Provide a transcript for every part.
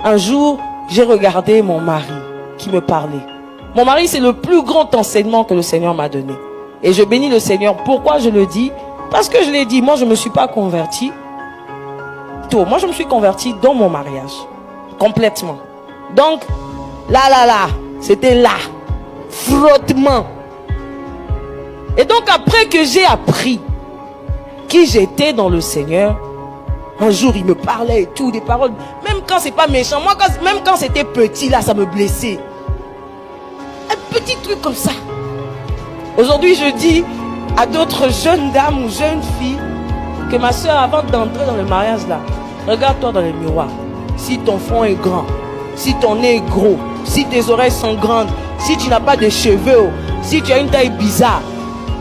Un jour, j'ai regardé mon mari qui me parlait. Mon mari, c'est le plus grand enseignement que le Seigneur m'a donné. Et je bénis le Seigneur. Pourquoi je le dis? Parce que je l'ai dit, moi je ne me suis pas convertie tôt. Moi je me suis convertie dans mon mariage. Complètement. Donc, là, c'était là. Frottement. Et donc après que j'ai appris qui j'étais dans le Seigneur, un jour il me parlait et tout, des paroles, même quand c'est pas méchant, moi même quand c'était petit là, ça me blessait. Un petit truc comme ça. Aujourd'hui je dis à d'autres jeunes dames ou jeunes filles que ma soeur, avant d'entrer dans le mariage là, regarde-toi dans le miroir. Si ton front est grand, si ton nez est gros, si tes oreilles sont grandes, si tu n'as pas de cheveux, si tu as une taille bizarre,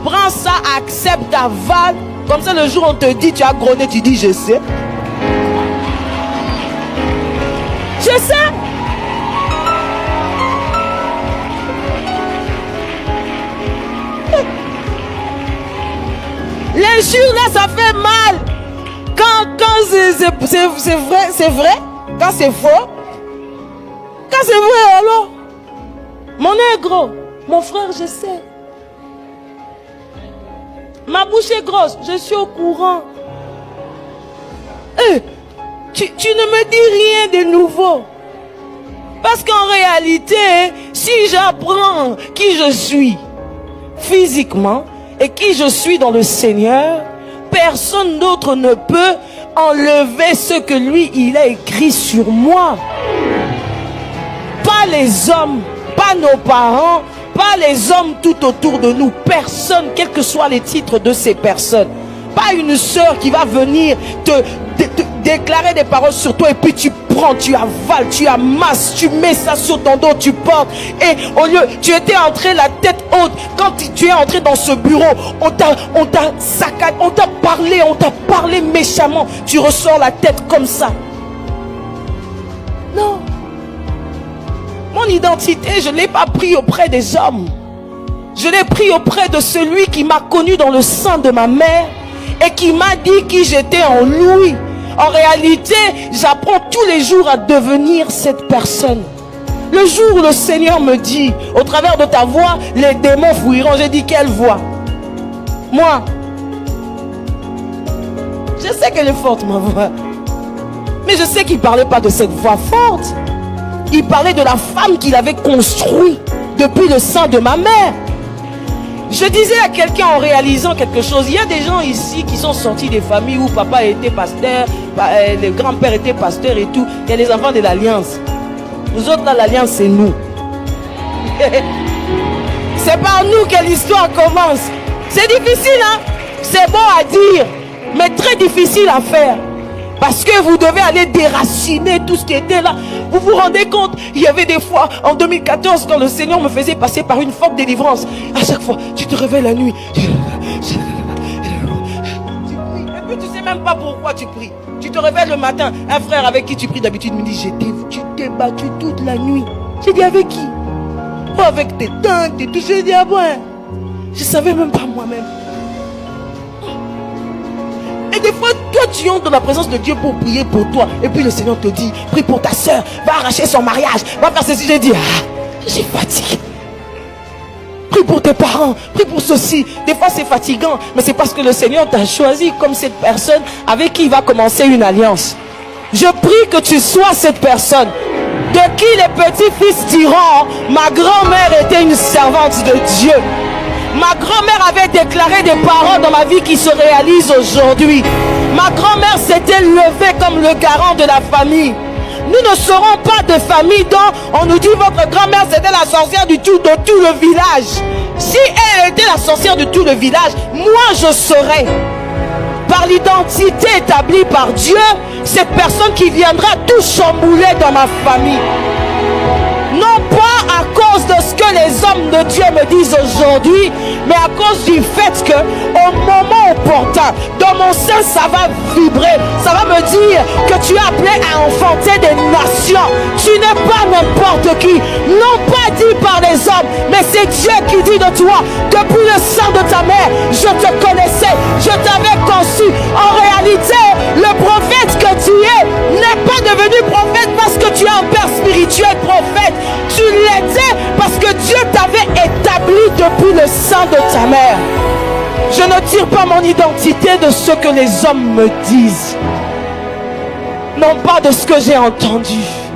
prends ça, accepte, avale. Comme ça le jour où on te dit tu as gros nez, tu dis je sais. Je sais. L'injure là, ça fait mal. Quand c'est vrai. Quand c'est faux. Quand c'est vrai, alors. Mon nez est gros. Mon frère, je sais. Ma bouche est grosse. Je suis au courant. Tu ne me dis rien de nouveau. Parce qu'en réalité, si j'apprends qui je suis physiquement et qui je suis dans le Seigneur, personne d'autre ne peut enlever ce que lui, il a écrit sur moi. Pas les hommes, pas nos parents, pas les hommes tout autour de nous. Personne, quels que soient les titres de ces personnes. Pas une sœur qui va venir te déclarer des paroles sur toi et puis tu prends, tu avales, tu amasses, tu mets ça sur ton dos, tu portes. Et au lieu, tu étais entré la tête haute. Quand tu es entré dans ce bureau, on t'a saccadé, on t'a parlé méchamment. Tu ressors la tête comme ça. Non. Mon identité, je ne l'ai pas pris auprès des hommes. Je l'ai pris auprès de celui qui m'a connu dans le sein de ma mère et qui m'a dit qui j'étais en lui. En réalité, j'apprends tous les jours à devenir cette personne. Le jour où le Seigneur me dit, au travers de ta voix, les démons fuiront. J'ai dit, quelle voix? Moi. Je sais qu'elle est forte, ma voix. Mais je sais qu'il ne parlait pas de cette voix forte. Il parlait de la femme qu'il avait construite depuis le sein de ma mère. Je disais à quelqu'un en réalisant quelque chose, il y a des gens ici qui sont sortis des familles où papa était pasteur, le grand-père était pasteur et tout. Il y a les enfants de l'Alliance. Nous autres là, l'Alliance c'est nous. C'est par nous que l'histoire commence. C'est difficile, hein? C'est bon à dire, mais très difficile à faire. Parce que vous devez aller déraciner tout ce qui était là. Vous vous rendez compte, il y avait des fois, en 2014, quand le Seigneur me faisait passer par une forte délivrance. À chaque fois, tu te réveilles la nuit. Tu pries. Et puis tu sais même pas pourquoi tu pries. Tu te réveilles le matin. Un frère avec qui tu pries d'habitude me dit, tu t'es battu toute la nuit. J'ai dit, avec qui? Oh, avec tes tantes et tout. J'ai dit, ah bon. Je savais même pas moi-même. Et des fois, toi, tu entres dans la présence de Dieu pour prier pour toi. Et puis le Seigneur te dit, prie pour ta soeur, va arracher son mariage, va faire ceci. J'ai dit, j'ai fatigué. Prie pour tes parents, prie pour ceci. Des fois, c'est fatigant, mais c'est parce que le Seigneur t'a choisi comme cette personne avec qui il va commencer une alliance. Je prie que tu sois cette personne de qui les petits-fils diront, ma grand-mère était une servante de Dieu. Ma grand-mère avait déclaré des paroles dans ma vie qui se réalisent aujourd'hui. Ma grand-mère s'était levée comme le garant de la famille. Nous ne serons pas de famille dont on nous dit votre grand-mère c'était la sorcière de tout le village. Si elle était la sorcière de tout le village, moi je serais, par l'identité établie par Dieu, cette personne qui viendra tout chambouler dans ma famille. Non pas à cause de ce que les hommes de Dieu me disent aujourd'hui, mais à cause du fait que au moment opportun, dans mon sein, ça va vibrer. Ça va me dire que tu es appelé à enfanter des nations. Tu n'es pas n'importe qui. Non pas dit par les hommes, mais c'est Dieu qui dit de toi, depuis le sein de ta mère, je te connaissais, je t'avais conçu. En réalité, le prophète que tu es n'est pas devenu prophète parce que que tu es un père spirituel, prophète. Tu l'étais parce que Dieu t'avait établi depuis le sein de ta mère. Je ne tire pas mon identité de ce que les hommes me disent, non pas de ce que j'ai entendu.